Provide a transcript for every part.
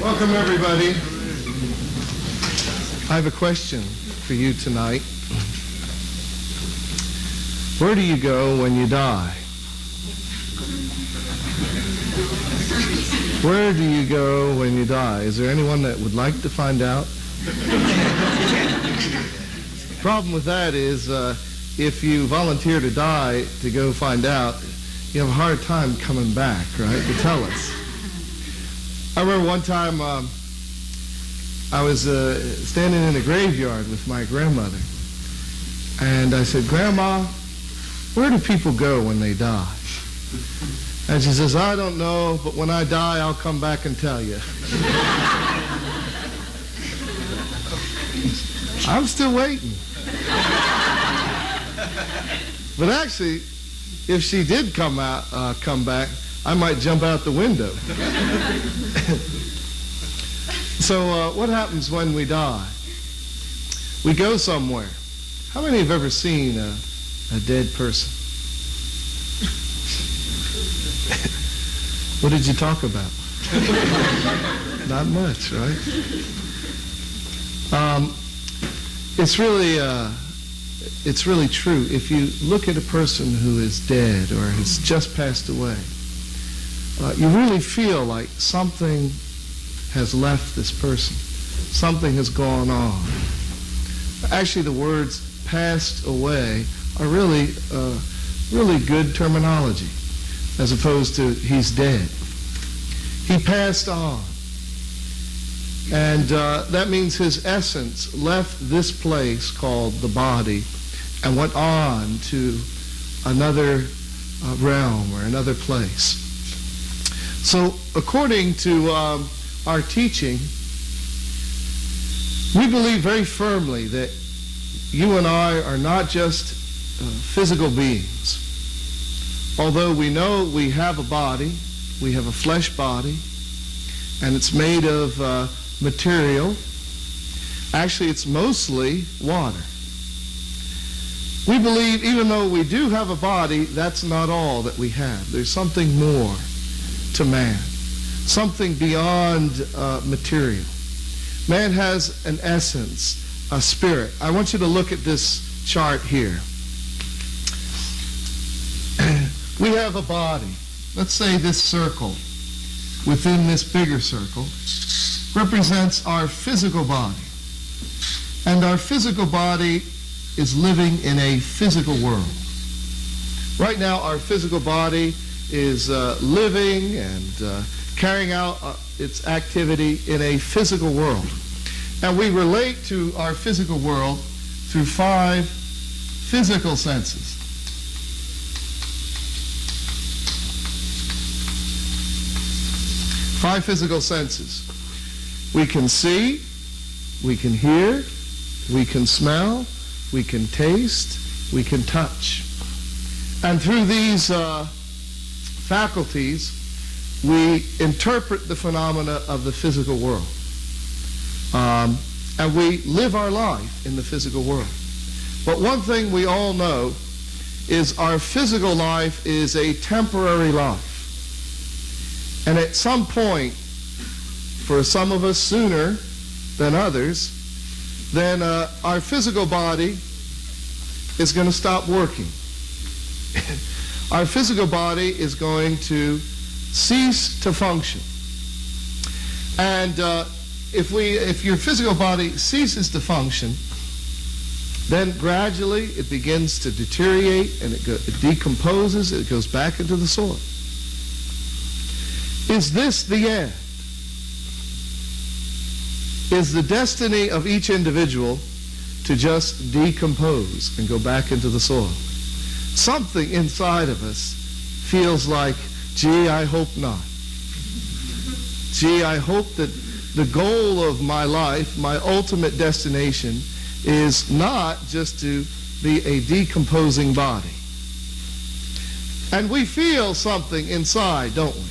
Welcome, everybody. I have a question for you tonight. Where do you go when you die? Where do you go when you die? Is there anyone that would like to find out? Problem with that is if you volunteer to die to go find out, you have a hard time coming back, right, to tell us. I remember one time I was standing in a graveyard with my grandmother, and I said, "Grandma, where do people go when they die?" And she says, "I don't know, but when I die, I'll come back and tell you." I'm still waiting. But actually, if she did come back, I might jump out the window. So what happens when we die? We go somewhere. How many have ever seen a dead person? What did you talk about? Not much, right? It's really true. If you look at a person who is dead or has just passed away, you really feel like something has left this person. Something has gone on. Actually, the words "passed away" are really good terminology, as opposed to "he's dead." He passed on. And that means his essence left this place called the body and went on to another realm or another place. So according to our teaching, we believe very firmly that you and I are not just physical beings. Although we know we have a body, we have a flesh body, and it's made of material. Actually, it's mostly water. We believe even though we do have a body, that's not all that we have. There's something more to man, something beyond material. Man has an essence, a spirit. I want you to look at this chart here. We have a body. Let's say this circle within this bigger circle represents our physical body. And our physical body is living in a physical world. Right now, our physical body is living and carrying out its activity in a physical world. And we relate to our physical world through 5 physical senses. Five physical senses. We can see, we can hear, we can smell, we can taste, we can touch. And through these faculties, we interpret the phenomena of the physical world. And we live our life in the physical world. But one thing we all know is our physical life is a temporary life. And at some point, for some of us sooner than others, then our physical body is going to stop working. Our physical body is going to cease to function. And if your physical body ceases to function, then gradually it begins to deteriorate and it decomposes, it goes back into the soil. Is this the end? Is the destiny of each individual to just decompose and go back into the soil? Something inside of us feels like, gee, I hope not. Gee, I hope that the goal of my life, my ultimate destination, is not just to be a decomposing body. And we feel something inside, don't we?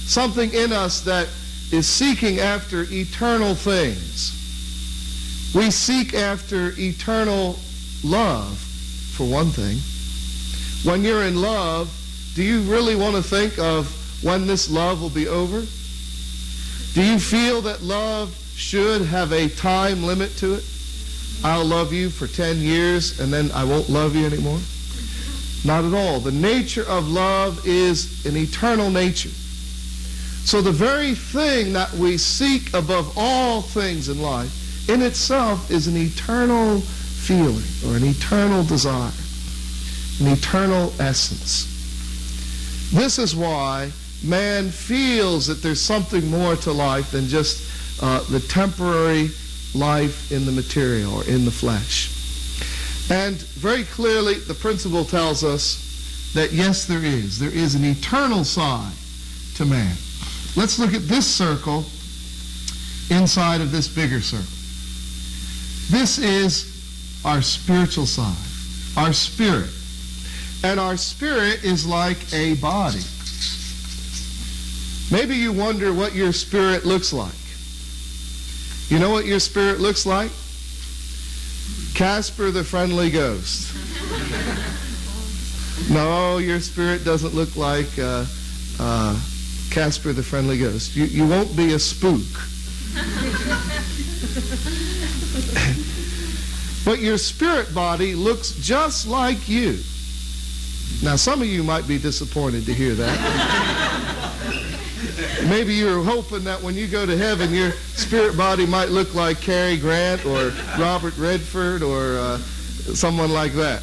Something in us that is seeking after eternal things. We seek after eternal love, for one thing. When you're in love, Do you really want to think of when this love will be over? Do you feel that love should have a time limit to it? I'll love you for 10 years and then I won't love you anymore? Not at all. The nature of love is an eternal nature. So the very thing that we seek above all things in life in itself is an eternal feeling or an eternal desire, an eternal essence. This is why man feels that there's something more to life than just the temporary life in the material or in the flesh. And very clearly the principle tells us that yes, there is. There is an eternal side to man. Let's look at this circle inside of this bigger circle. This is our spiritual side, our spirit. And our spirit is like a body. Maybe you wonder what your spirit looks like. You know what your spirit looks like? Casper the Friendly Ghost. No, your spirit doesn't look like Casper the Friendly Ghost. You won't be a spook. But your spirit body looks just like you. Now, some of you might be disappointed to hear that. Maybe you're hoping that when you go to heaven, your spirit body might look like Cary Grant or Robert Redford or someone like that.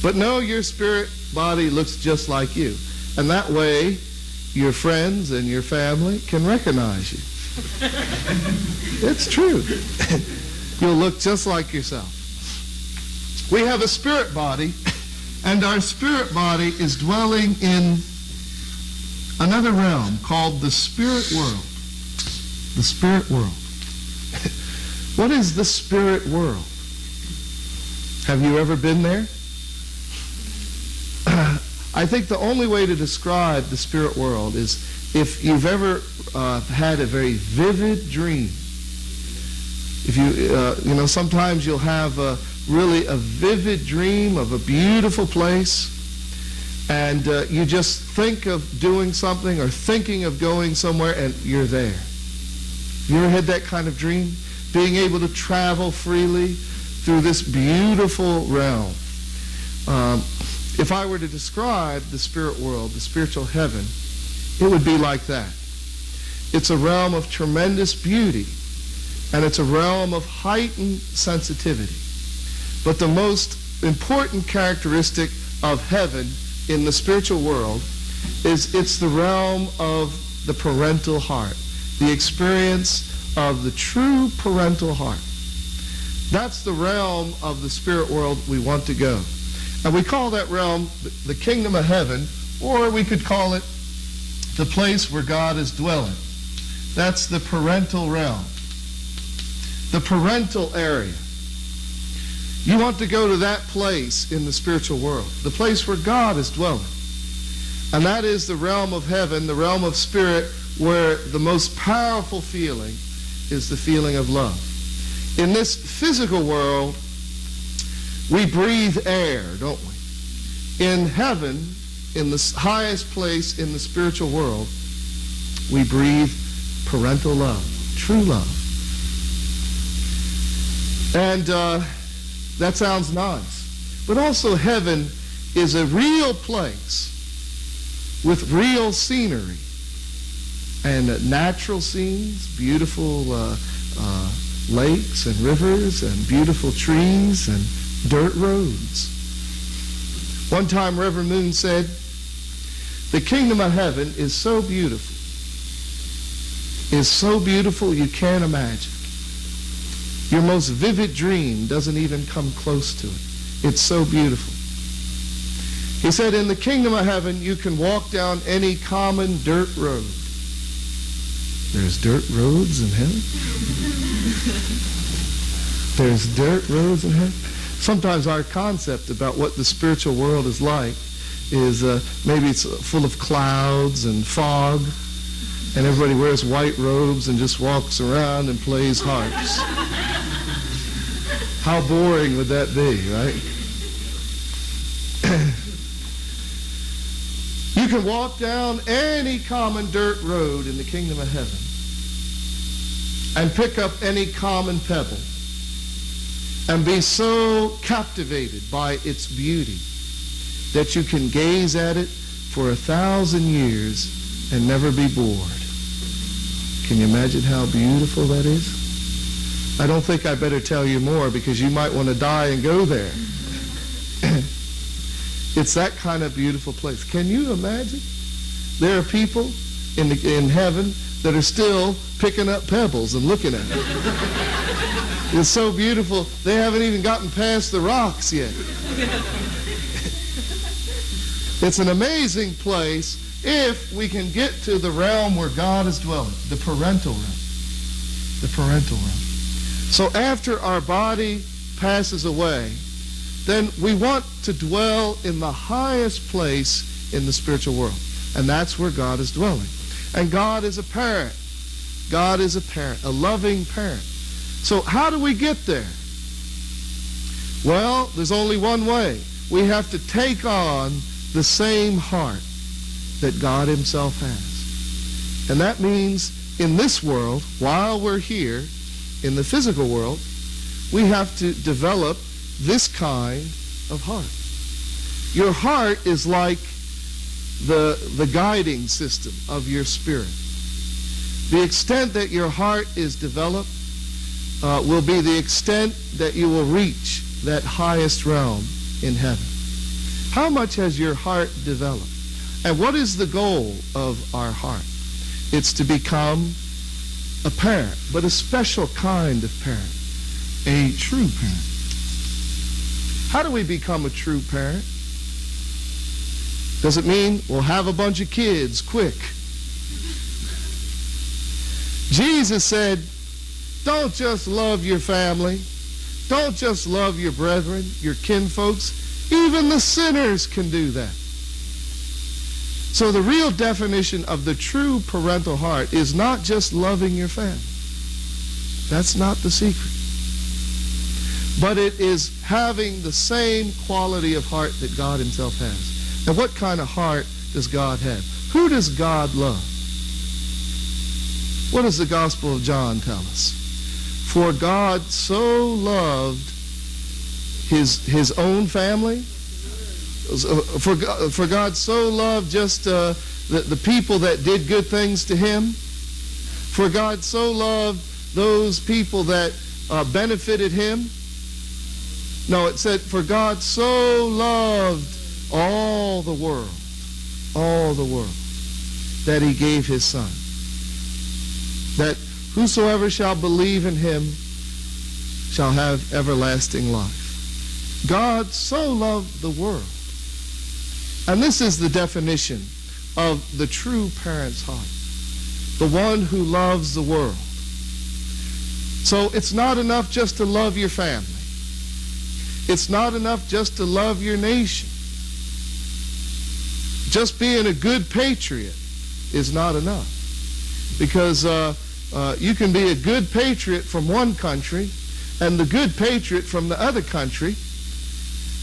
But no, your spirit body looks just like you. And that way, your friends and your family can recognize you. It's true. You'll look just like yourself. We have a spirit body, and our spirit body is dwelling in another realm called the spirit world. The spirit world. What is the spirit world? Have you ever been there? I think the only way to describe the spirit world is if you've ever had a very vivid dream. If you, sometimes you'll have really a vivid dream of a beautiful place, and you just think of doing something or thinking of going somewhere, and you're there. You ever had that kind of dream? Being able to travel freely through this beautiful realm. If I were to describe the spirit world, the spiritual heaven, it would be like that. It's a realm of tremendous beauty, and it's a realm of heightened sensitivity. But the most important characteristic of heaven in the spiritual world is it's the realm of the parental heart, the experience of the true parental heart. That's the realm of the spirit world we want to go. And we call that realm the kingdom of heaven, or we could call it the place where God is dwelling. That's the parental realm, the parental area. You want to go to that place in the spiritual world, the place where God is dwelling. And that is the realm of heaven, the realm of spirit, where the most powerful feeling is the feeling of love. In this physical world, we breathe air, don't we? In heaven, in the highest place in the spiritual world, we breathe parental love, true love. And that sounds nice. But also heaven is a real place with real scenery and natural scenes, beautiful lakes and rivers and beautiful trees and dirt roads. One time Reverend Moon said, the kingdom of heaven is so beautiful you can't imagine. Your most vivid dream doesn't even come close to it. It's so beautiful. He said, in the kingdom of heaven, you can walk down any common dirt road. There's dirt roads in heaven? There's dirt roads in heaven? Sometimes our concept about what the spiritual world is like is maybe it's full of clouds and fog, and everybody wears white robes and just walks around and plays harps. How boring would that be, right? You can walk down any common dirt road in the kingdom of heaven and pick up any common pebble and be so captivated by its beauty that you can gaze at it for 1,000 years and never be bored. Can you imagine how beautiful that is? I don't think I better tell you more because you might want to die and go there. It's that kind of beautiful place. Can you imagine? There are people in heaven that are still picking up pebbles and looking at it. It's so beautiful, they haven't even gotten past the rocks yet. It's an amazing place if we can get to the realm where God is dwelling, the parental realm. The parental realm. So after our body passes away, then we want to dwell in the highest place in the spiritual world. And that's where God is dwelling. And God is a parent. God is a parent, a loving parent. So how do we get there? Well, there's only one way. We have to take on the same heart that God himself has. And that means in this world, while we're here, in the physical world, we have to develop this kind of heart. Your heart is like the guiding system of your spirit. The extent that your heart is developed will be the extent that you will reach that highest realm in heaven. How much has your heart developed? And what is the goal of our heart? It's to become a parent, but a special kind of parent, a true parent. How do we become a true parent? Does it mean we'll have a bunch of kids quick? Jesus said, don't just love your family. Don't just love your brethren, your kinfolks. Even the sinners can do that. So the real definition of the true parental heart is not just loving your family. That's not the secret. But it is having the same quality of heart that God himself has. Now, what kind of heart does God have? Who does God love? What does the Gospel of John tell us? For God so loved his own family. For God so loved just the people that did good things to him. For God so loved those people that benefited him. No, it said, for God so loved all the world, that he gave his Son, that whosoever shall believe in him shall have everlasting life. God so loved the world. And this is the definition of the true parent's heart, the one who loves the world. So it's not enough just to love your family. It's not enough just to love your nation. Just being a good patriot is not enough. Because you can be a good patriot from one country and the good patriot from the other country,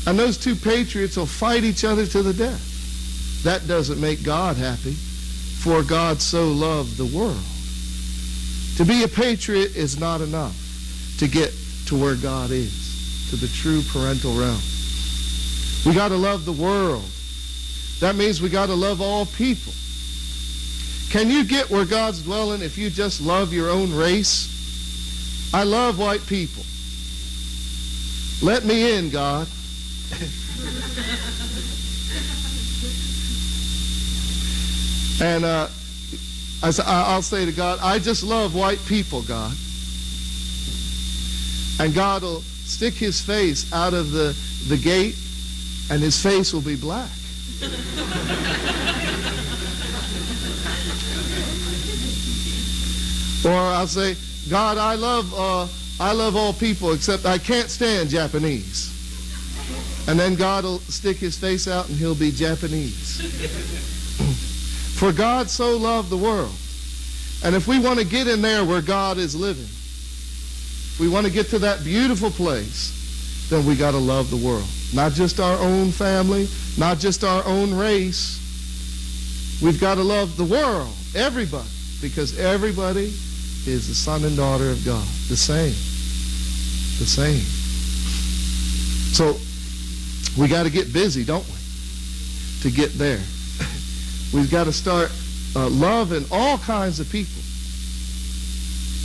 and those two patriots will fight each other to the death. That doesn't make God happy. For God so loved the world. To be a patriot is not enough to get to where God is, to the true parental realm. We got to love the world. That means we got to love all people. Can you get where God's dwelling if you just love your own race? I love white people. Let me in, God. And I'll say to God, I just love white people, God. And God will stick his face out of the gate, and his face will be black. Or I'll say, God, I love all people except I can't stand Japanese. And then God will stick his face out and he'll be Japanese. For God so loved the world. And if we want to get in there where God is living, if we want to get to that beautiful place, then we got to love the world. Not just our own family, not just our own race, We've got to love the world, everybody, because everybody is the son and daughter of God. The same. The same. So we got to get busy, don't we, to get there. We've got to start loving all kinds of people.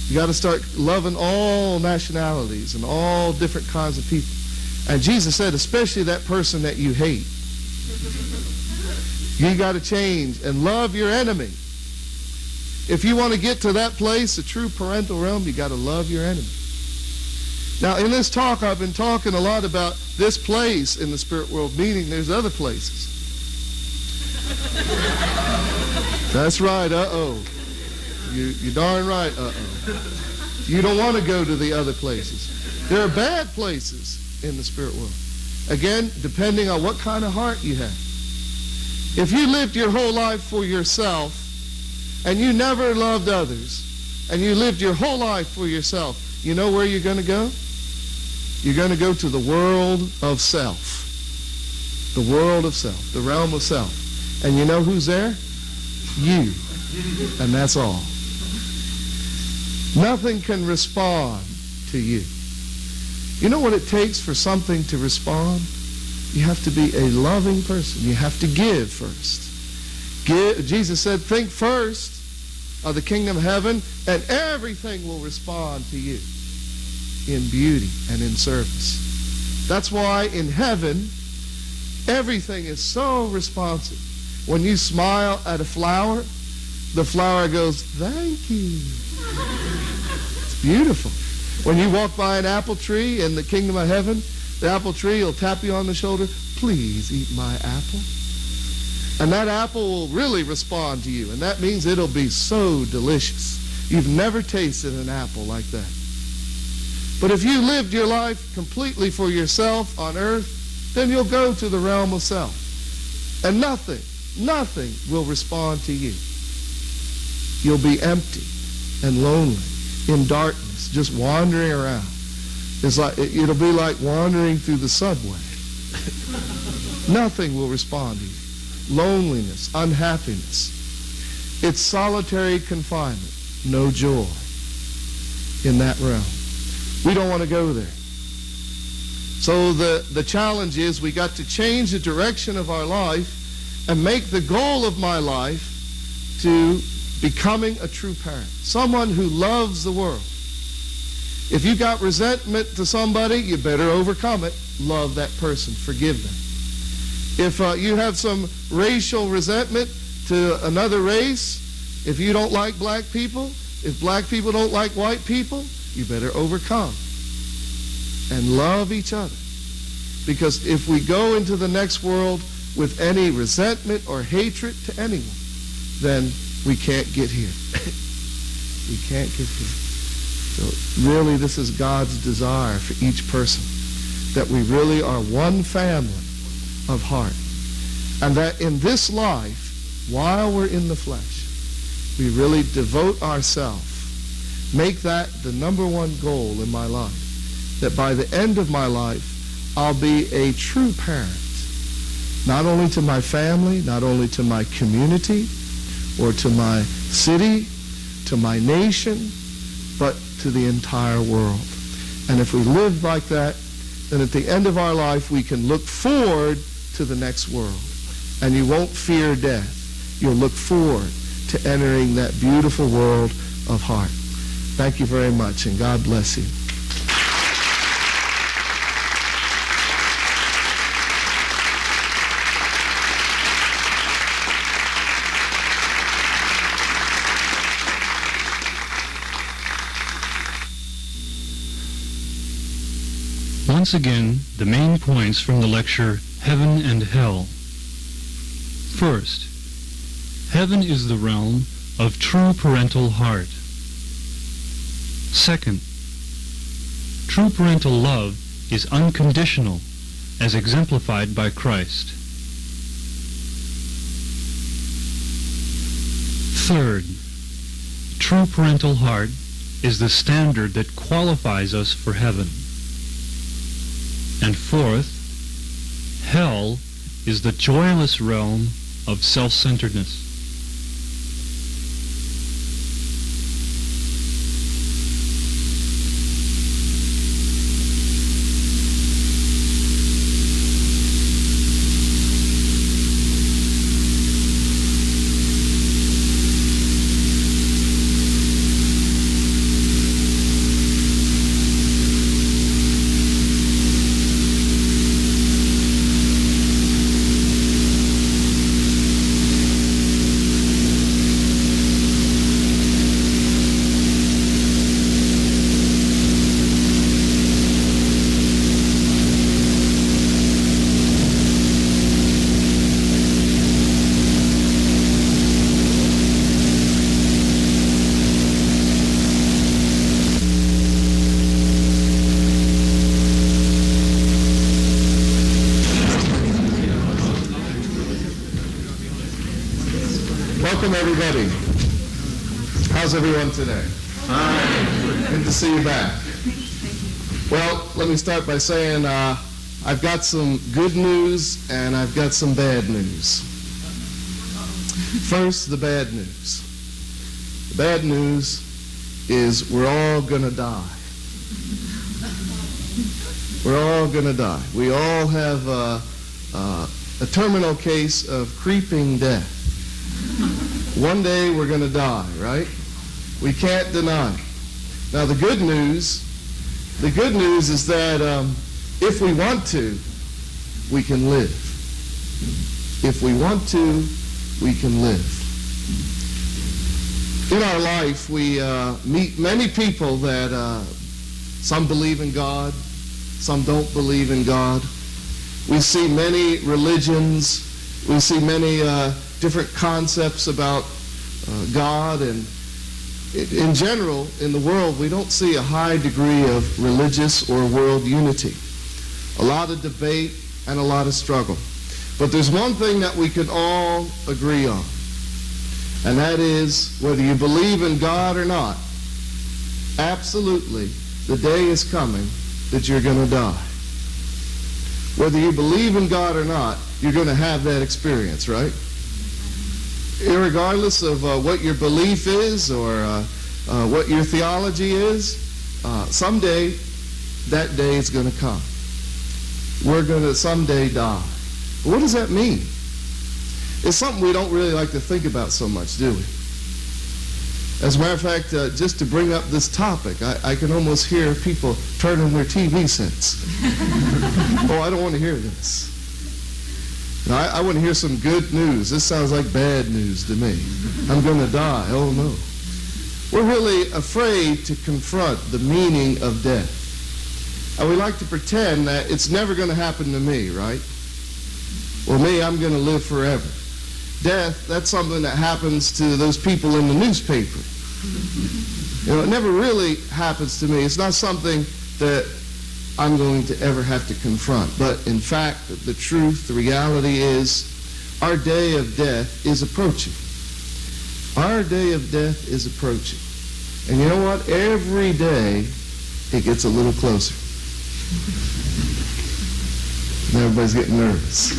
You got to start loving all nationalities and all different kinds of people. And Jesus said, especially that person that you hate. You got to change and love your enemy. If you want to get to that place, the true parental realm, you got to love your enemy. Now, in this talk, I've been talking a lot about this place in the spirit world, meaning there's other places. That's right, uh-oh. You're darn right, uh-oh. You don't want to go to the other places. There are bad places in the spirit world. Again, depending on what kind of heart you have. If you lived your whole life for yourself and you never loved others and you lived your whole life for yourself, you know where you're going to go? You're going to go to the world of self. The world of self, the realm of self. And you know who's there? You. And that's all. Nothing can respond to you. You know what it takes for something to respond? You have to be a loving person. You have to give first. Jesus said, think first of the kingdom of heaven, and everything will respond to you in beauty and in service. That's why in heaven, everything is so responsive. When you smile at a flower, the flower goes, thank you. It's beautiful. When you walk by an apple tree in the kingdom of heaven, the apple tree will tap you on the shoulder, please eat my apple. And that apple will really respond to you, and that means it'll be so delicious. You've never tasted an apple like that. But if you lived your life completely for yourself on earth, then you'll go to the realm of self. And nothing will respond to you. You'll be empty and lonely, in darkness, just wandering around. It'll be like wandering through the subway. Nothing will respond to you. Loneliness, unhappiness. It's solitary confinement, no joy in that realm. We don't want to go there. So the challenge is we got to change the direction of our life and make the goal of my life to becoming a true parent, someone who loves the world. If you got resentment to somebody, you better overcome it. Love that person. Forgive them. If you have some racial resentment to another race, if you don't like black people, if black people don't like white people, you better overcome and love each other. Because if we go into the next world with any resentment or hatred to anyone, then we can't get here. We can't get here. So really, this is God's desire for each person, that we really are one family of heart. And that in this life, while we're in the flesh, we really devote ourselves, make that the number one goal in my life, that by the end of my life, I'll be a true parent, not only to my family, not only to my community, or to my city, to my nation, but to the entire world. And if we live like that, then at the end of our life, we can look forward to the next world. And you won't fear death. You'll look forward to entering that beautiful world of heart. Thank you very much, and God bless you. Once again, the main points from the lecture, Heaven and Hell. First, heaven is the realm of true parental heart. Second, true parental love is unconditional, as exemplified by Christ. Third, true parental heart is the standard that qualifies us for heaven. And fourth, hell is the joyless realm of self-centeredness. Welcome, everybody. How's everyone today? Fine. Good to see you back. Well, let me start by saying I've got some good news and I've got some bad news. First, the bad news. The bad news is we're all going to die. We're all going to die. We all have a terminal case of creeping death. One day we're going to die, right? We can't deny it. Now the good news is that if we want to, we can live. If we want to, we can live. In our life, we meet many people that some believe in God, some don't believe in God. We see many religions. We see many different concepts about God, and in general, in the world, we don't see a high degree of religious or world unity. A lot of debate and a lot of struggle. But there's one thing that we can all agree on, and that is whether you believe in God or not, absolutely, the day is coming that you're going to die. Whether you believe in God or not, you're going to have that experience, right? Irregardless of what your belief is or what your theology is, someday that day is going to come. We're going to someday die. But what does that mean? It's something we don't really like to think about so much, do we? As a matter of fact, just to bring up this topic, I can almost hear people turning their TV sets. Oh, I don't want to hear this. I want to hear some good news. This sounds like bad news to me. I'm going to die. Oh, no. We're really afraid to confront the meaning of death. And we like to pretend that it's never going to happen to me, right? Well, me, I'm going to live forever. Death, that's something that happens to those people in the newspaper. You know, it never really happens to me. It's not something that I'm going to ever have to confront. But in fact, the truth, the reality is our day of death is approaching. Our day of death is approaching. And you know what? Every day it gets a little closer. And everybody's getting nervous.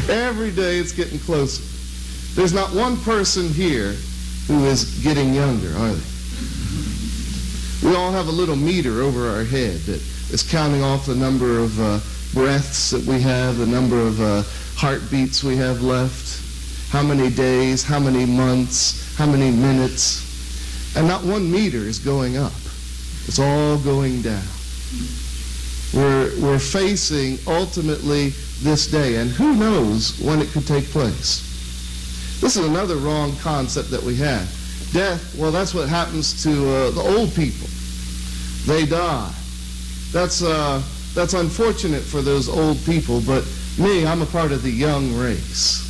Every day it's getting closer. There's not one person here who is getting younger, are they? We all have a little meter over our head that is counting off the number of breaths that we have, the number of heartbeats we have left, how many days, how many months, how many minutes. And not one meter is going up. It's all going down. We're facing ultimately this day, and who knows when it could take place. This is another wrong concept that we have. Death, well, that's what happens to the old people. They die. That's unfortunate for those old people, but me, I'm a part of the young race.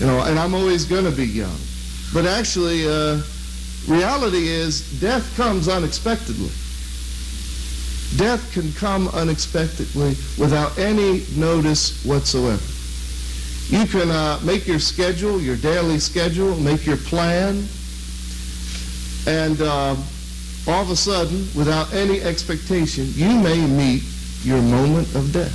You know, and I'm always going to be young. But actually, reality is death comes unexpectedly. Death can come unexpectedly without any notice whatsoever. You can make your schedule, your daily schedule, make your plan, and all of a sudden, without any expectation, you may meet your moment of death.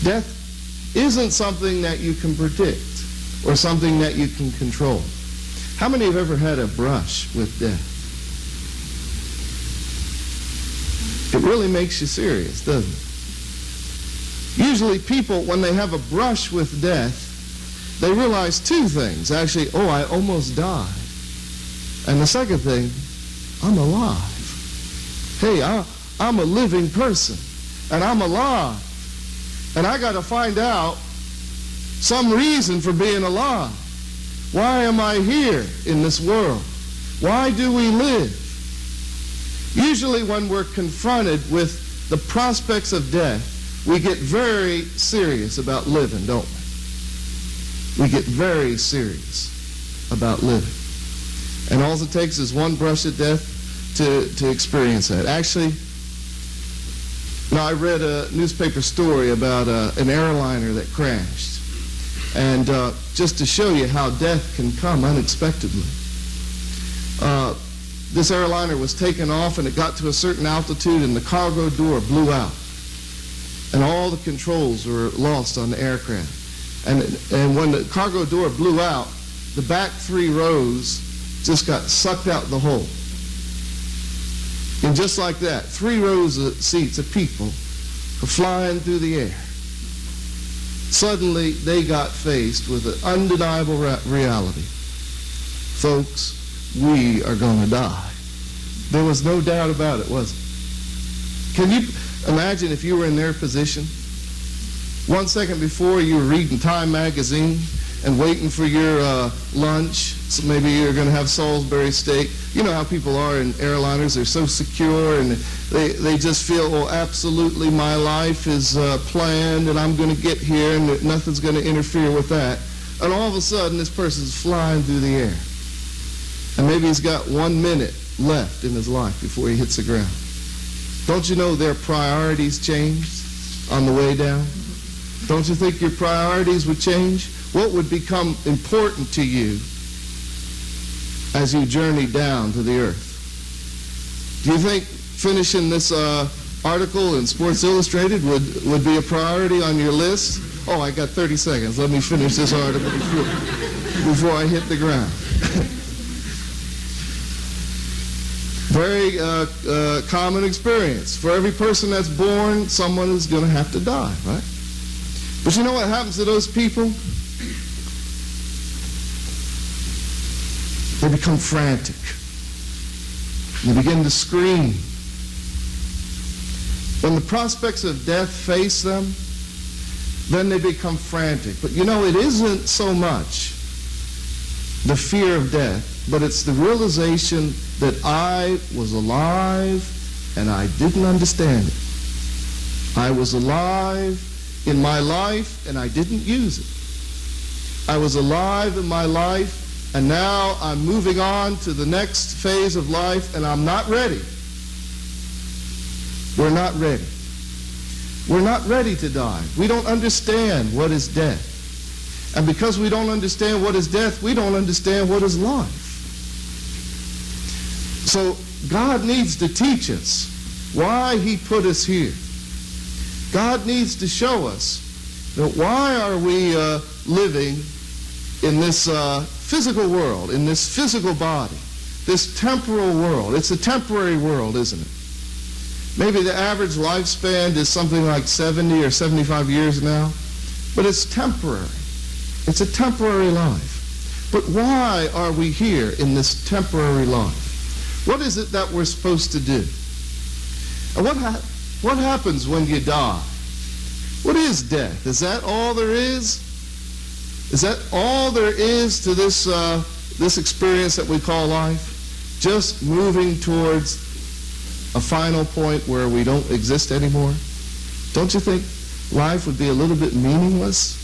Death isn't something that you can predict or something that you can control. How many have ever had a brush with death? It really makes you serious, doesn't it? Usually people, when they have a brush with death, they realize two things. Actually, oh, I almost died. And the second thing, I'm alive. Hey, I'm a living person, and I'm alive. And I got to find out some reason for being alive. Why am I here in this world? Why do we live? Usually when we're confronted with the prospects of death, we get very serious about living, don't we? We get very serious about living. And all it takes is one brush of death to experience that. Actually, now I read a newspaper story about an airliner that crashed. And just to show you how death can come unexpectedly. This airliner was taken off, and it got to a certain altitude, and the cargo door blew out. And all the controls were lost on the aircraft. And when the cargo door blew out, the back 3 rows just got sucked out the hole. And just like that, 3 rows of seats of people were flying through the air. Suddenly, they got faced with an undeniable reality. Folks, we are going to die. There was no doubt about it, was it? Can you imagine if you were in their position? 1 second before, you were reading Time magazine and waiting for your lunch. So maybe you're going to have Salisbury steak. You know how people are in airliners. They're so secure, and they just feel, oh, absolutely, my life is planned, and I'm going to get here, and nothing's going to interfere with that. And all of a sudden, this person's flying through the air. And maybe he's got 1 minute left in his life before he hits the ground. Don't you know their priorities changed on the way down? Don't you think your priorities would change? What would become important to you as you journey down to the earth? Do you think finishing this article in Sports Illustrated would be a priority on your list? Oh, I got 30 seconds. Let me finish this article before I hit the ground. Very common experience. For every person that's born, someone is going to have to die, right? But you know what happens to those people? They become frantic. They begin to scream. When the prospects of death face them, then they become frantic. But you know, it isn't so much the fear of death, but it's the realization that I was alive and I didn't understand it. I was alive in my life and I didn't use it. I was alive in my life, and now I'm moving on to the next phase of life, and I'm not ready. We're not ready. We're not ready to die. We don't understand what is death. And because we don't understand what is death, we don't understand what is life. So God needs to teach us why he put us here. God needs to show us that why are we living in this physical world, in this physical body, this temporal world. It's a temporary world, isn't it? Maybe the average lifespan is something like 70 or 75 years now, but it's temporary. It's a temporary life. But why are we here in this temporary life? What is it that we're supposed to do? And what happens when you die? What is death? Is that all there is? Is that all there is to this experience that we call life? Just moving towards a final point where we don't exist anymore? Don't you think life would be a little bit meaningless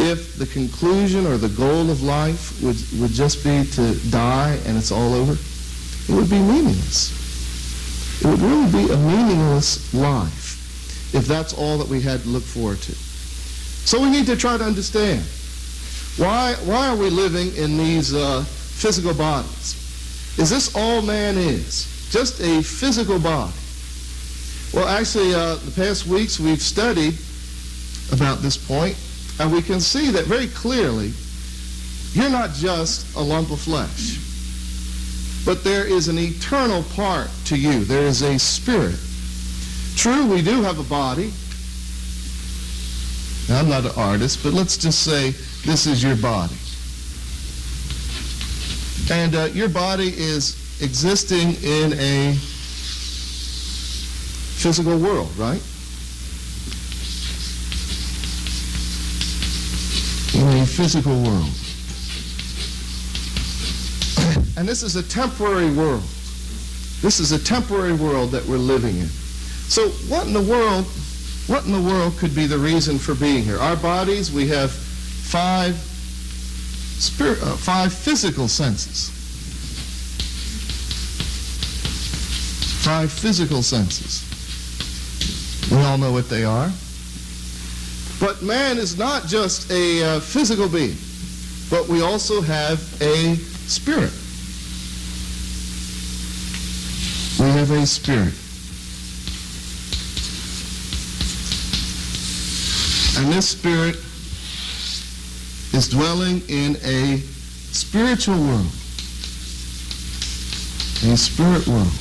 if the conclusion or the goal of life would just be to die and it's all over? It would be meaningless. It would really be a meaningless life if that's all that we had to look forward to. So we need to try to understand why are we living in these physical bodies? Is this all man is? Just a physical body? Well, actually, the past weeks we've studied about this point, and we can see that very clearly you're not just a lump of flesh, but there is an eternal part to you. There is a spirit. True, we do have a body. Now, I'm not an artist, but let's just say this is your body. And your body is existing in a physical world, right? In a physical world. And this is a temporary world. This is a temporary world that we're living in. So what in the world could be the reason for being here? Our bodies, we have five physical senses. 5 physical senses. We all know what they are. But man is not just a physical being, but we also have a spirit. We have a spirit. And this spirit is dwelling in a spiritual world. A spirit world.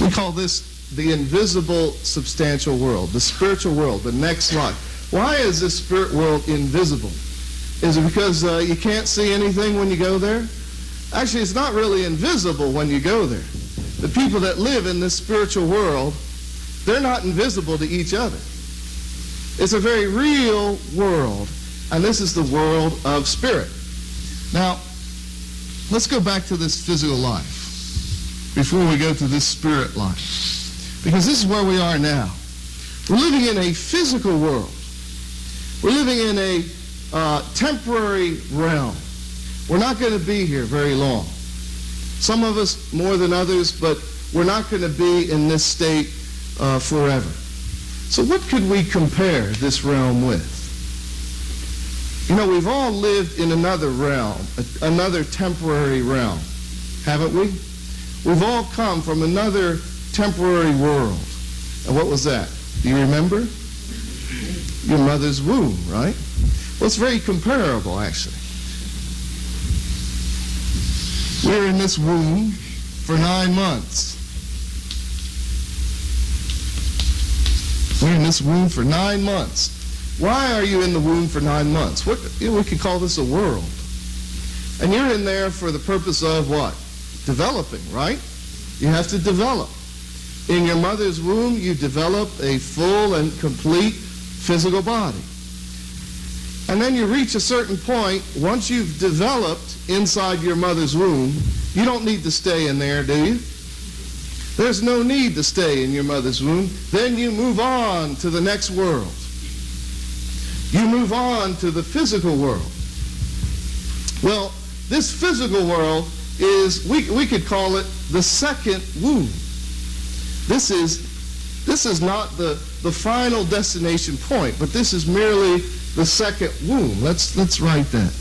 We call this the invisible substantial world, the spiritual world, the next life. Why is this spirit world invisible? Is it because you can't see anything when you go there? Actually, it's not really invisible when you go there. The people that live in this spiritual world, they're not invisible to each other. It's a very real world, and this is the world of spirit. Now, let's go back to this physical life before we go to this spirit life, because this is where we are now. We're living in a physical world. We're living in a temporary realm. We're not going to be here very long. Some of us more than others, but we're not going to be in this state forever. So what could we compare this realm with? You know, we've all lived in another realm, another temporary realm, haven't we? We've all come from another temporary world. And what was that? Do you remember? Your mother's womb, right? Well, it's very comparable, actually. We're in this womb for 9 months. We're in this womb for 9 months. Why are you in the womb for 9 months? We could call this a world. And you're in there for the purpose of what? Developing, right? You have to develop. In your mother's womb, you develop a full and complete physical body. And then you reach a certain point, once you've developed inside your mother's womb, you don't need to stay in there, do you? There's no need to stay in your mother's womb. Then you move on to the next world. You move on to the physical world. Well, this physical world is, we could call it the second womb. This is not the final destination point, but this is merely the second womb. Let's write that.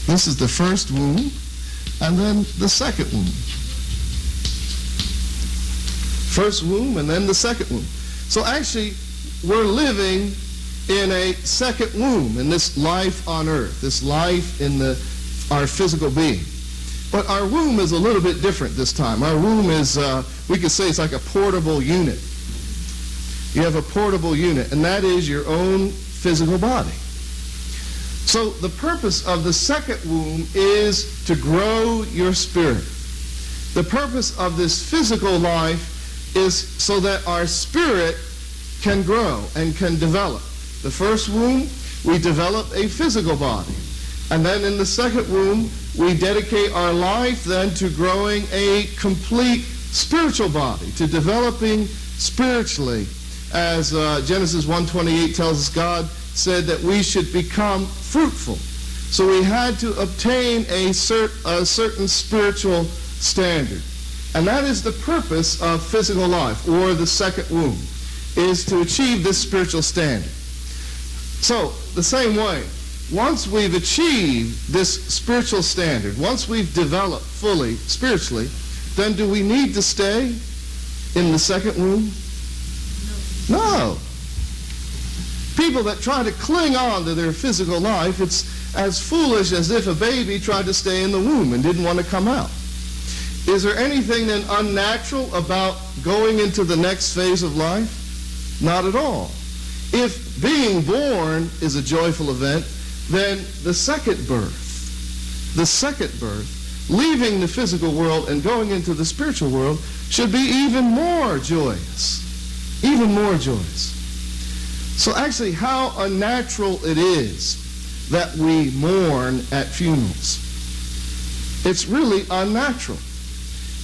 This is the first womb, and then the second womb. First womb, and then the second womb. So actually, we're living in a second womb, in this life on earth, this life in our physical being. But our womb is a little bit different this time. Our womb is, we could say it's like a portable unit. You have a portable unit, and that is your own physical body. So the purpose of the second womb is to grow your spirit. The purpose of this physical life is so that our spirit can grow and can develop. The first womb, we develop a physical body. And then in the second womb, we dedicate our life then to growing a complete spiritual body, to developing spiritually. As Genesis 1:28 tells us, God said that we should become fruitful. So we had to obtain a certain spiritual standard. And that is the purpose of physical life, or the second womb, is to achieve this spiritual standard. So, the same way, once we've achieved this spiritual standard, once we've developed fully spiritually, then do we need to stay in the second womb? No. People that try to cling on to their physical life, it's as foolish as if a baby tried to stay in the womb and didn't want to come out. Is there anything then unnatural about going into the next phase of life? Not at all. If being born is a joyful event, then the second birth, leaving the physical world and going into the spiritual world should be even more joyous. Even more joyous. So actually, how unnatural it is that we mourn at funerals. It's really unnatural.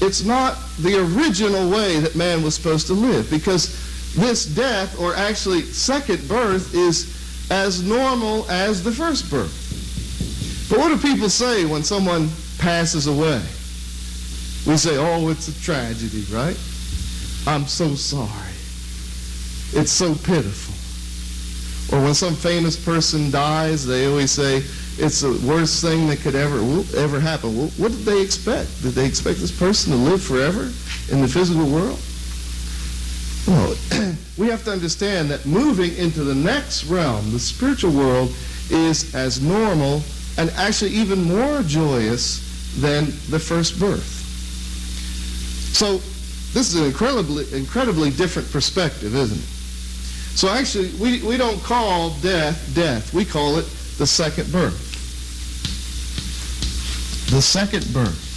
It's not the original way that man was supposed to live, because this death, or actually second birth, is as normal as the first birth. But what do people say when someone passes away? We say, oh, it's a tragedy, right? I'm so sorry. It's so pitiful. Or when some famous person dies, they always say it's the worst thing that could ever happen. Well, what did they expect? Did they expect this person to live forever in the physical world? No. We have to understand that moving into the next realm, the spiritual world, is as normal and actually even more joyous than the first birth. So this is an incredibly different perspective, isn't it? So actually, we don't call death. We call it the second birth. The second birth.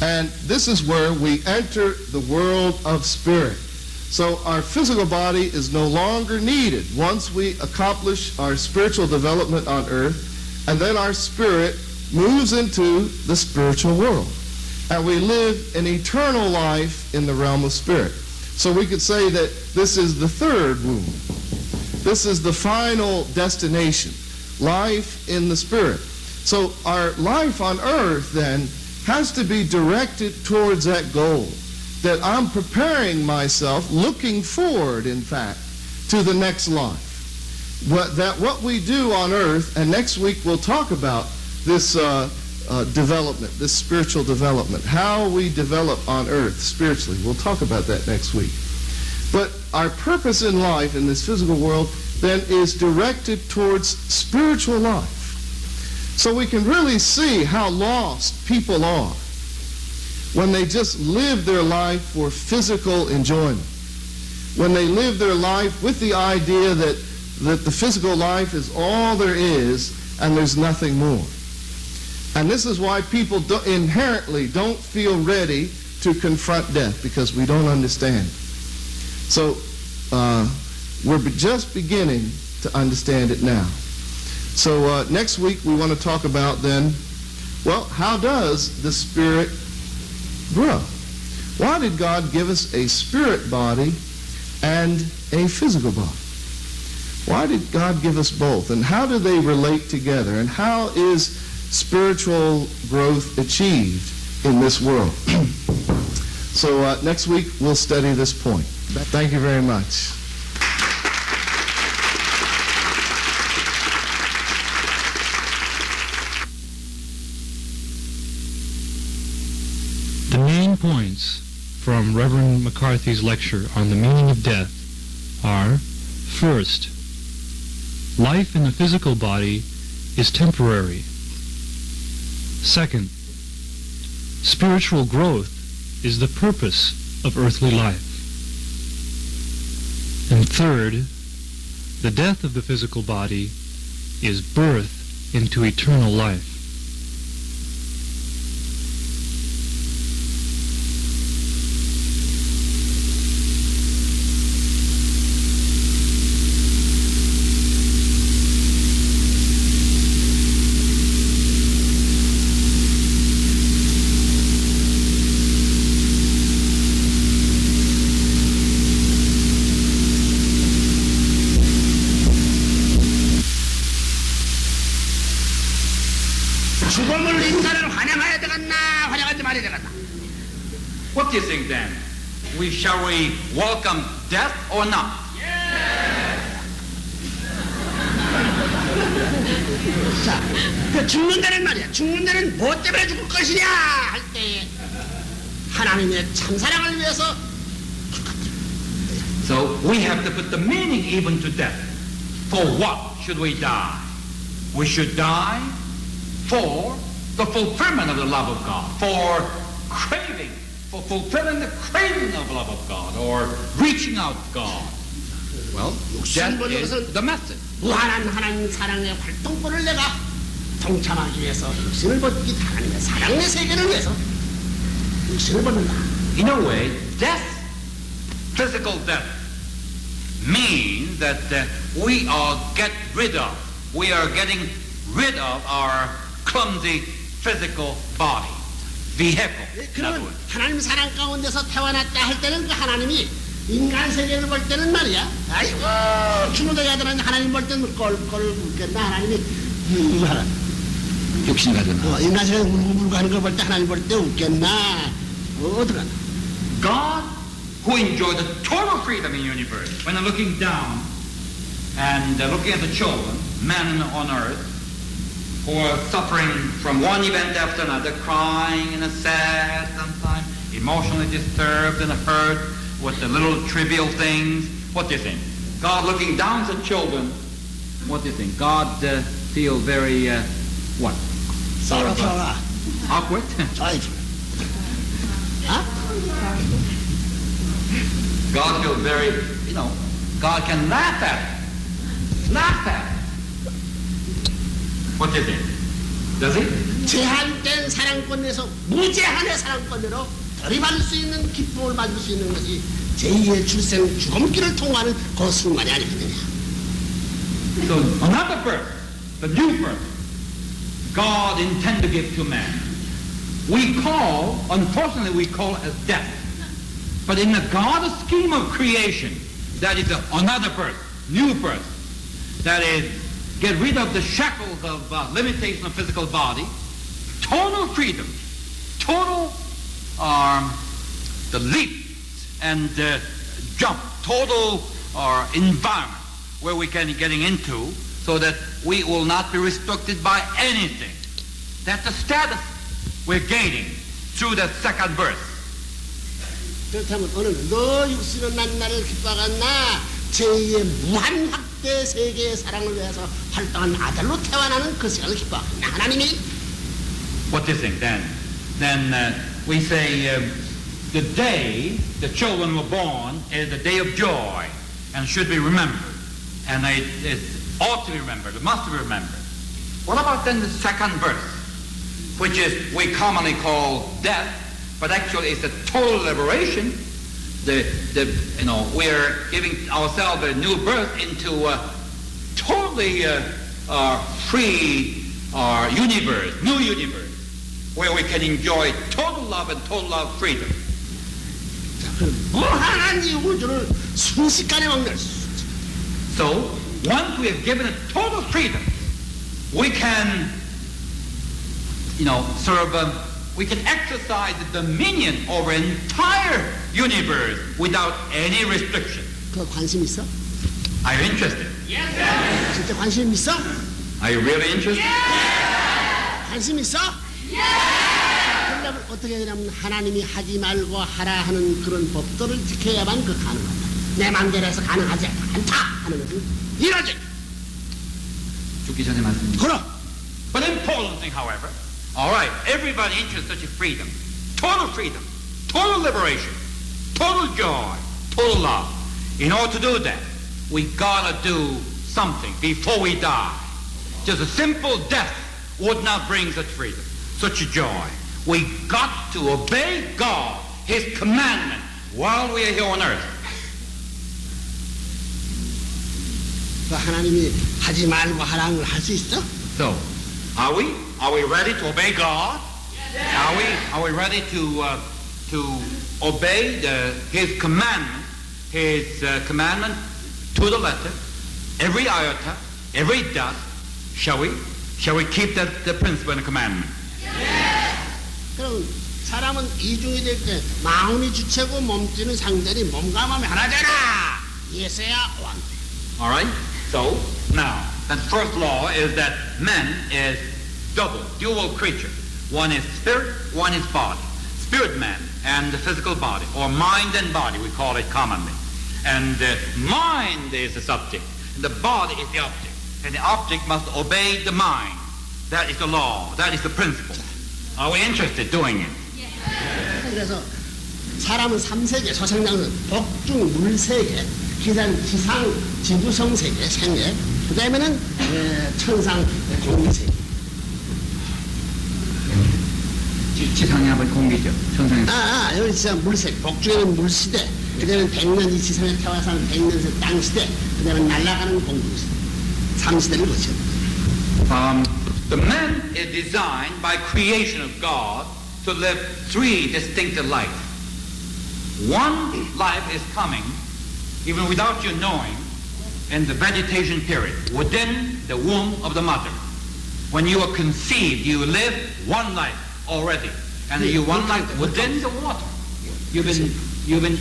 And this is where we enter the world of spirit. So our physical body is no longer needed once we accomplish our spiritual development on earth, and then our spirit moves into the spiritual world. And we live an eternal life in the realm of spirit. So we could say that this is the third womb. This is the final destination, life in the spirit. So our life on earth then has to be directed towards that goal, that I'm preparing myself, looking forward, in fact, to the next life. What we do on earth, and next week we'll talk about this development, this spiritual development, how we develop on earth spiritually. We'll talk about that next week. But our purpose in life in this physical world then is directed towards spiritual life. So we can really see how lost people are when they just live their life for physical enjoyment, when they live their life with the idea that the physical life is all there is and there's nothing more. And this is why people inherently don't feel ready to confront death, because we don't understand. So we're just beginning to understand it now. So next week we want to talk about then, well, how does the spirit grow? Why did God give us a spirit body and a physical body? Why did God give us both? And how do they relate together? And how is spiritual growth achieved in this world? So next week we'll study this point. Thank you very much. The main points from Reverend McCarthy's lecture on the meaning of death are: first, life in the physical body is temporary. Second, spiritual growth is the purpose of earthly life. And third, the death of the physical body is birth into eternal life. 죽음을 인간을 환영해야 되겠나 환영하지 말아야 되겠나? What do you think then? Shall we welcome death or not? 자, 그 죽는다는 말이야. 죽는다는 뭐 때문에 죽을 것이냐 할 때 하나님의 참사랑을 위해서. So we have to put the meaning even to death. For what should we die? We should die for the fulfillment of the love of God, for fulfilling the craving of love of God, or reaching out to God. Well, that is the method. 무한한 하나님 사랑의 활동권을 내가 동참하기 위해서 육신을 벗기 하나님의 사랑의 세계를 위해서 육신을 벗는다. In a way, death, physical death, means that we are getting rid of our clumsy physical body, vehicle. In other 그러면 words. 하나님 사랑 가운데서 태어났다 할 때는 그 하나님이 인간 세계를 볼 때는 말이야. 아이고 죽는다 야들은 하나님 볼 때는 꼴꼴 웃겠나 하나님이 육신 가졌나? 인간 세계 울고 하는 거 볼 때 하나님 볼 때 웃겠나? 어떡하나? God, who enjoyed the total freedom in the universe, when they're looking down and looking at the children, men on earth, who are suffering from one event after another, crying and sad sometimes, emotionally disturbed and hurt with the little trivial things. What do you think? God looking down at children, what do you think? God feel very, what? sorrowful. Awkward? Joyful. Huh? God feels very, God can laugh at it. Laugh at it. What do you think? Does he? 제한된 사랑권에서 무제한의 사랑권으로 들이받을 수 있는 기쁨을 받을 수 있는 것이 제2의 출생 죽음길을 통과하는 그 순간이 아니겠느냐. So another birth, the new birth, God intend to give to man. Unfortunately we call it as death. But in the God's scheme of creation, that is another birth, new birth. That is, get rid of the shackles of limitation of physical body, total freedom, total the leap and jump, total environment where we can getting into, so that we will not be restricted by anything. That's the status we're gaining through that second birth. 그렇다면 어느 너 육신은 난 나를 기뻐하겠나 제2의 무한 확대 세계의 사랑을 위해서 활동한 아들로 태어나는 그 시간을 기뻐하겠나 하나님이. What do you think then? Then we say the day the children were born is the day of joy and should be remembered. And it ought to be remembered, it must be remembered. What about then the second birth, which is we commonly call death, but actually it's a total liberation. We're giving ourselves a new birth into a totally free universe, new universe, where we can enjoy total love and total love freedom. 무한한 이 우주를 순식간에 막는. So once we have given it total freedom, we can, we can exercise the dominion over entire universe without any restriction. 그 관심 있어? Are you interested? 진짜 관심 있어? Are you really interested? 관심 있어? 그러려면 어떻게 해야 되냐면 하나님이 하지 말고 하라 하는 그런 법도를 지켜야만 그 가능하다. 내 마음대로 해서 가능하지 않다 하는 것은 이러지. 죽기 전에 말씀. 그럼. But the important thing, however, all right, everybody interested in freedom, total liberation, total joy, total love. In order to do that, we gotta do something before we die. Just a simple death would not bring such freedom, such a joy. We got to obey God, His commandment, while we are here on earth. 그 하나님이 하지 말고 하라는 걸 할 수 있어? So, are we ready to obey God? Are we ready to obey His commandment, to the letter, every iota, every dot? Shall we keep the principle and the commandment? 그럼 사람은 이중이 될 때 마음이 주체고 몸띠는 상대리 몸과 마음이 하나잖아. 예서야 원. All right. So now, the first law is that man is dual creature. One is spirit, one is body. Spirit man and the physical body, or mind and body, we call it commonly. And the mind is the subject, and the body is the object. And the object must obey the mind. That is the law. That is the principle. Are we interested in doing it? 그래서 사람은 3세계, 서생장은 복중, 물세계, 지상, 지구성세계, 생계, 그 다음에는 천상, 공기세계. 지상이 한번 공기죠. 천상에. 여기 진짜 물세계, 복중에는 물시대, 그 다음에 100년 이 지상에 태어나서 100년 땅시대, 그 다음에 날아가는 공기시대. 3시대를 거쳐. The man is designed by creation of God to live 3 distinctive lives. One life is coming, even without you knowing, in the vegetation period, within the womb of the mother. When you are conceived, you live one life already, and you one life within the water. You've been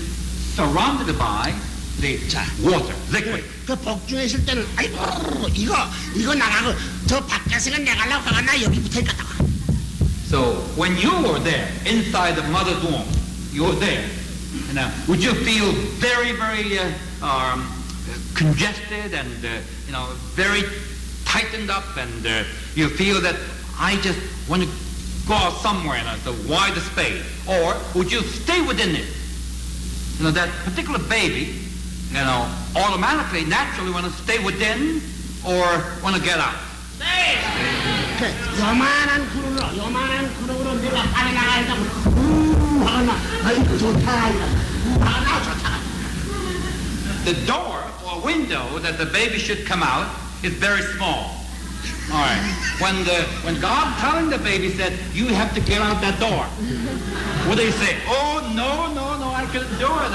surrounded by the 자. water, liquid. 그 복중에 있을 때는 아이고 이거 나가고 저 밖에서가 내가려고 하가 나 여기 붙어있겠다. So when you were there, inside the mother's womb, you were there, and would you feel very, very congested and very tightened up, and you feel that I just want to go out somewhere in the wider space, or would you stay within it? That particular baby, automatically, naturally want to stay within or want to get out. 요만한 구름으로 내가 빠져나가려고 하거나 아이고 좋다 하거나 좋다. The door or window that the baby should come out is very small. All right. When God telling the baby said, you have to get out that door, what do you say? Oh, no, I couldn't do it.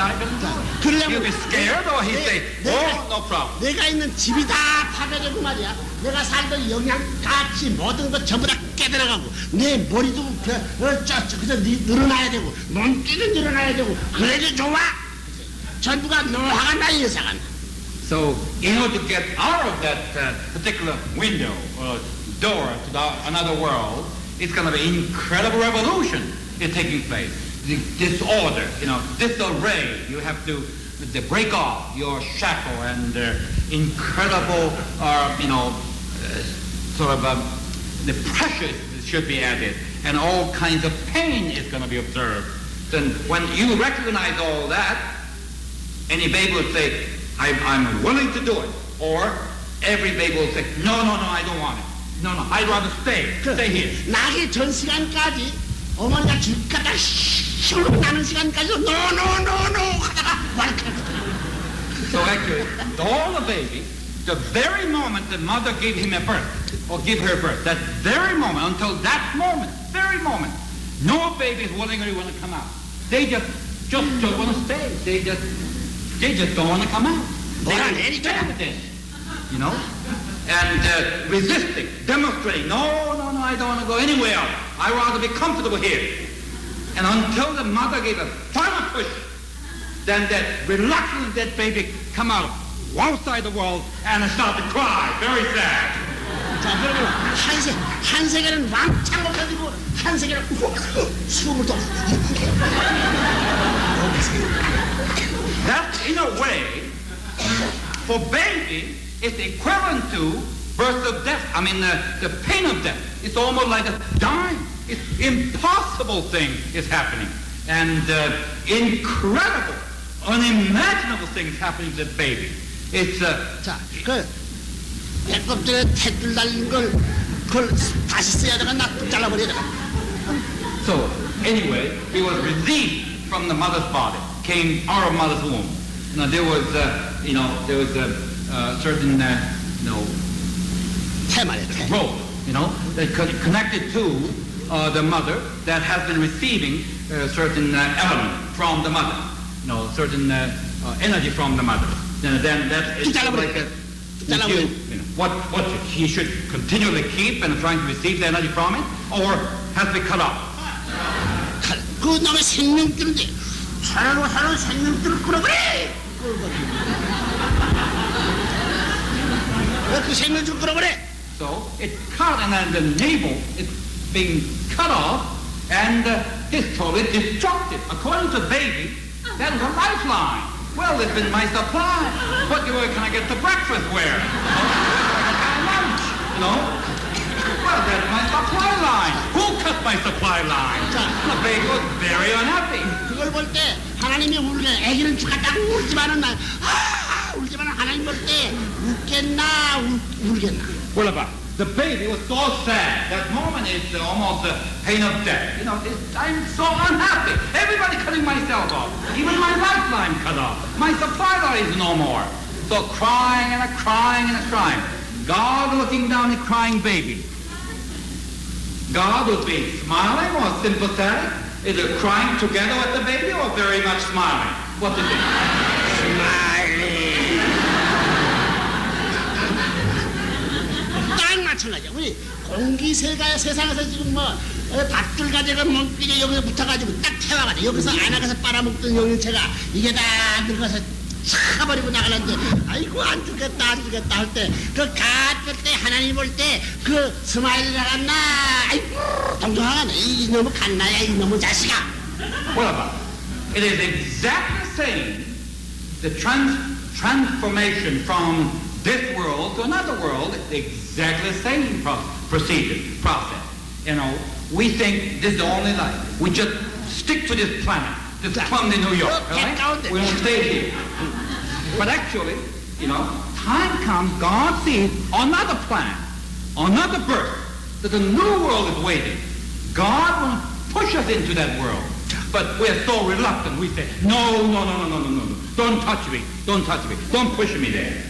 He'll be scared, or he'll say, oh, no problem. 내가 있는 집이 다 파괴되고 말이야. 내가 살던 영양 가치 모든 것 전부 다 깨들어가고 내 머리도 그저 늘어나야 되고 몸띠도 늘어나야 되고 그래도 좋아. 전부가 노화가 나 예상한다. So, in order to get out of that particular window or door to another world, it's going to be incredible revolution is taking place. The disorder, disarray. You have to break off your shackle, and incredible, the pressure should be added, and all kinds of pain is going to be observed. Then, when you recognize all that, any baby will say, I'm willing to do it. Or every baby will say, no, I don't want it. No, I'd rather stay here. 나기 전 시간까지 어머니가 줄까다 슉 나는 시간까지도 no 하다가 So actually, all the baby, the very moment the mother gave him a birth, or give her birth, that very moment, until that moment, very moment, no baby is willingly want to come out. They just don't want to stay. They just don't want to come out. They Well, don't stay within, and resisting, demonstrating, no, I don't want to go anywhere else. I'd rather be comfortable here. And until the mother gave a final push, then that reluctant that baby come out outside the world and start to cry, very sad. 자, 그러면 한 세계는 왕창을 가지고 한 세계는 숨을 또 That, in a way, for baby, it's equivalent to birth of death. I mean, the pain of death. It's almost like a dying. It's impossible thing is happening. And incredible, unimaginable things happening to the baby. It's 자, 배꼽들에 탯줄 달린 그걸 다시 써야 되나 나 잘라버려야 되나. So, anyway, he was released from the mother's body, came out of mother's womb. Now, there was a certain, 태말이야, 태. rope, that connected to the mother that has been receiving certain element from the mother, certain energy from the mother. Then that is like a, what he should continually keep and trying to receive the energy from it, or has been cut off. 그 놈의 생명줄인데 하나로 생명줄을 끌어버려. 그 생명줄 끌어버려. So it's cut, and then the navel is being cut off, and it's totally destructive. According to the baby, that is a lifeline. Well, it's been my supply. What can I get to breakfast? Where? Lunch, Well, that's my supply line. Who cut my supply line? The baby was very unhappy. 그걸 볼 때 하나님이 울게 애기는 죽었다고 울지만은 울지만은 하나님 볼 때 웃겠나 울겠나. What about the baby was so sad. That moment is almost the pain of death. I'm so unhappy. Everybody cutting myself off. Even my lifeline cut off. My supply line is no more. So crying and crying and crying. God looking down at crying baby. God would be smiling or sympathetic? Is it crying together with the baby or very much smiling? What do you think? Smiling. 딱 마찬가지야. 우리 공기세가 세상에서 지금 밭들 가지고 몸비에 여기서 붙어가지고 딱 태워가지고 여기서 안아가서 빨아먹던 영양체가 이게 다 늙어서 차버리고 나가는데 아이고 안 죽겠다 할 때 그 가쁠 때 하나님 볼 때 그 스마일 나갔나 아이고 동정하네 이놈의 갓나야 이놈의 자식아. What about it? It is exactly the same. The transformation from this world to another world is exactly the same process. You know, we think this is the only life. We just stick to this planet, this clumsy New York, right? We don't stay here. But actually, you know, time comes, God sees another planet, another birth, that the new world is waiting. God will push us into that world. But we're so reluctant. We say, no. Don't touch me. Don't push me there.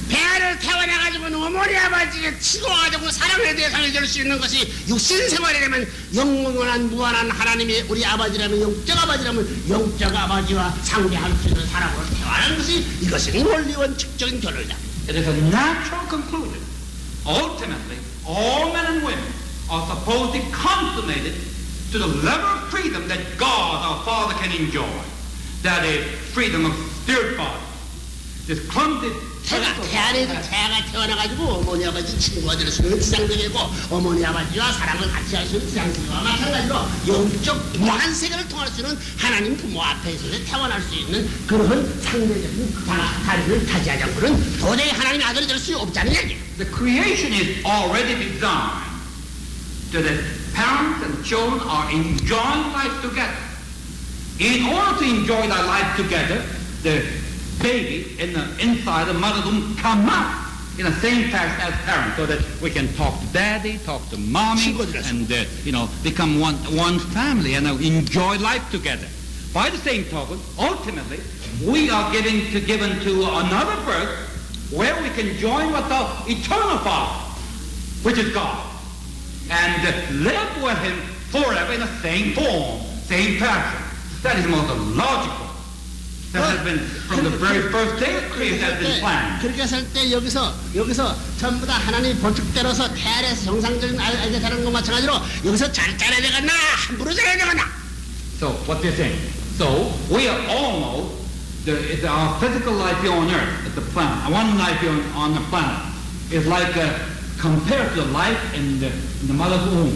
배를 태워나가지고 어머니 아버지가 치고가지고 사랑의 대상이 될 수 있는 것이 육신 생활이라면 영원한 무한한 하나님이 우리 아버지라면 영적 아버지라면 영적 아버지와 상대할 수 있는 사람으로 태어나는 것이 이것은 원리원칙적인 결론이다. It is a natural conclusion. Ultimately, all men and women are supposed to be consummated to the level of freedom that God, our Father, can enjoy. That is freedom of spirit body. This clumsy 태아가 태어나가지고 어머니 아버지 친구가 될 수 있는 지상세계고 어머니 아버지와 사랑을 같이 할 수 있는 지상세계와 마찬가지로 영적 무한 세계를 통할 수 있는 하나님 부모 앞에서 태어날 수 있는 그런 상대적인 다리를 타지하지 않고는 도저히 하나님의 아들이 될 수 없다는 얘기예요. The creation is already designed so that parents and children are enjoying life together. In order to enjoy their life together, the baby inside the mother's womb come out in the same fashion as parents, so that we can talk to daddy, talk to mommy, and become one family and enjoy life together. By the same token, ultimately, we are given to another birth where we can join with the eternal Father, which is God, and live with Him forever in the same form, same fashion. That is most logical. That has been from the very first day of creation has been planned. 그렇게 살 때 여기서 전부 다 하나님 법칙대로서 태아에서 정상적인 알게 되는 것 마찬가지로 여기서 잘 자라야 되겠나 함부로 자라야 되겠나. So what they're saying. So we are almost our physical life here on earth, at the planet, one life here on the planet, is like compared to the life in the mother's womb.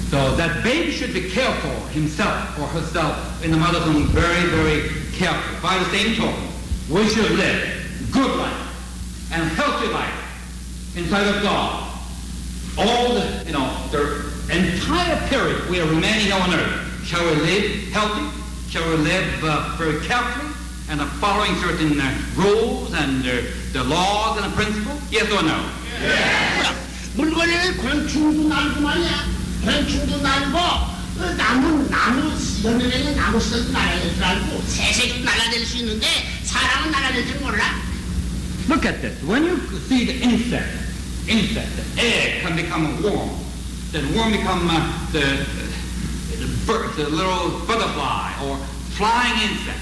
So that baby should be cared for himself or herself in the mother's womb very, very carefully. By the same token, we should live good life and healthy life inside of God. All the entire period we are remaining on earth. Shall we live healthy? Shall we live very carefully and following certain rules and the laws and the principles? Yes or no? Yes. 물건에 권충도 날고 말이야. 권충도 날고 나무 연면에는 나무 썰도 날아낼 줄 알고 새색도 날아낼 수 있는데 사람은 날아낼 줄 몰라. Look at this. When you see the insect, the egg can become a worm. Then worm become the bird, the little butterfly or flying insect.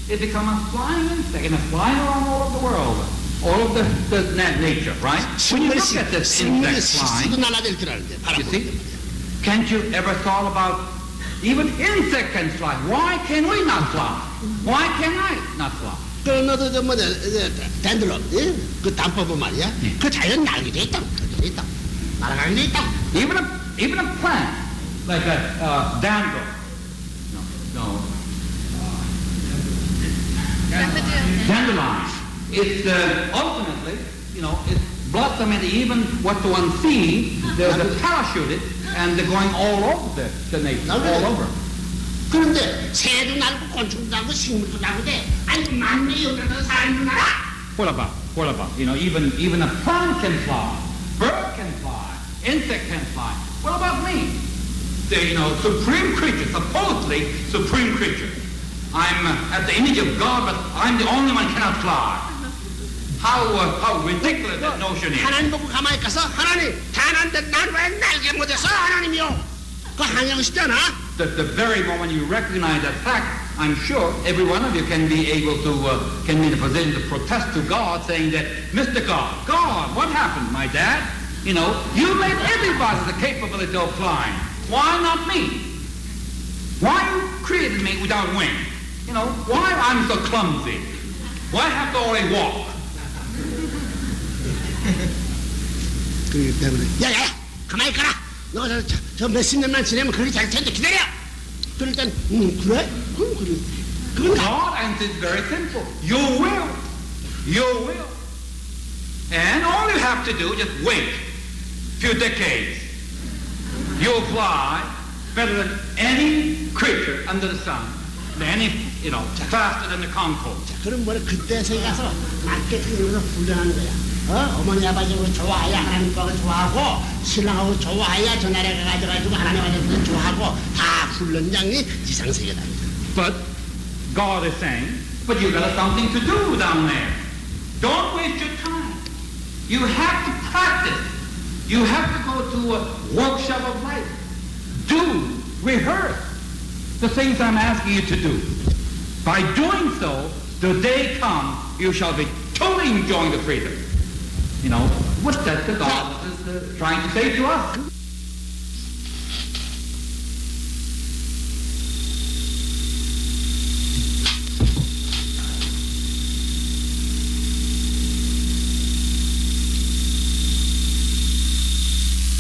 It becomes a flying insect and it's flying around all over the world. All of the nature, right? When you look at this insect flying, you see, can't you ever thought about even insect can fly? Why can we not fly? Why can I not fly? 그 너도 저 뭐냐 댄들럽 그 단법은 말이야. 그 자연 날게 돼 있다. 날아가게 돼 있다. Even a plant like a dandruff. Dandelion. It's ultimately, it's blossoming. Even what one sees, there's a parachute, and they're going all over the nature, all over. 그런데 새도 날고 곤충도 날고 식물도 날고 돼. 아니 만내 여기서 사람도 날아. What about? Even a plant can fly, bird can fly, insect can fly. What about me? The supreme creature, supposedly supreme creature. I'm at the image of God, but I'm the only one who cannot fly. How ridiculous that notion is. 하나님 보고 가만히 가서 하나님 다난데 난 왜 날개 못해서 하나님이요. 그 항영시잖아. The very moment you recognize that fact, I'm sure every one of you can be able to, can be in a position to protest to God, saying that, Mr. God, what happened, my dad? You made everybody the capability of flying. Why not me? Why you created me without wings? Why I'm so clumsy? Why have to only walk? 그렇기 때문에 야야야 가만히 있거라. 너 저 몇십 년만 지내면 그렇게 될 텐데 기다려. 그럴 땐 그래? 그럼 그래. 그건 다. God answers very simple. You will. You will. And all you have to do is just wait a few decades. You'll fly better than any creature under the sun. Faster than the Concorde. 자, 그럼 뭐래 그때 새 가서 마케팅으로 훈련하는 거야. 어머니 아버지하고 좋아해야 하나님 거하고 좋아하고 신랑하고 좋아해야 저 나라에 가가지고 하나님 아버지도 좋아하고 다 훈련장이 지상세계다. But God is saying, but you got something to do down there. Don't waste your time. You have to practice. You have to go to a workshop of life. Do, rehearse the things I'm asking you to do. By doing so, the day comes, you shall be totally enjoying the freedom. What that the God is trying to say to us.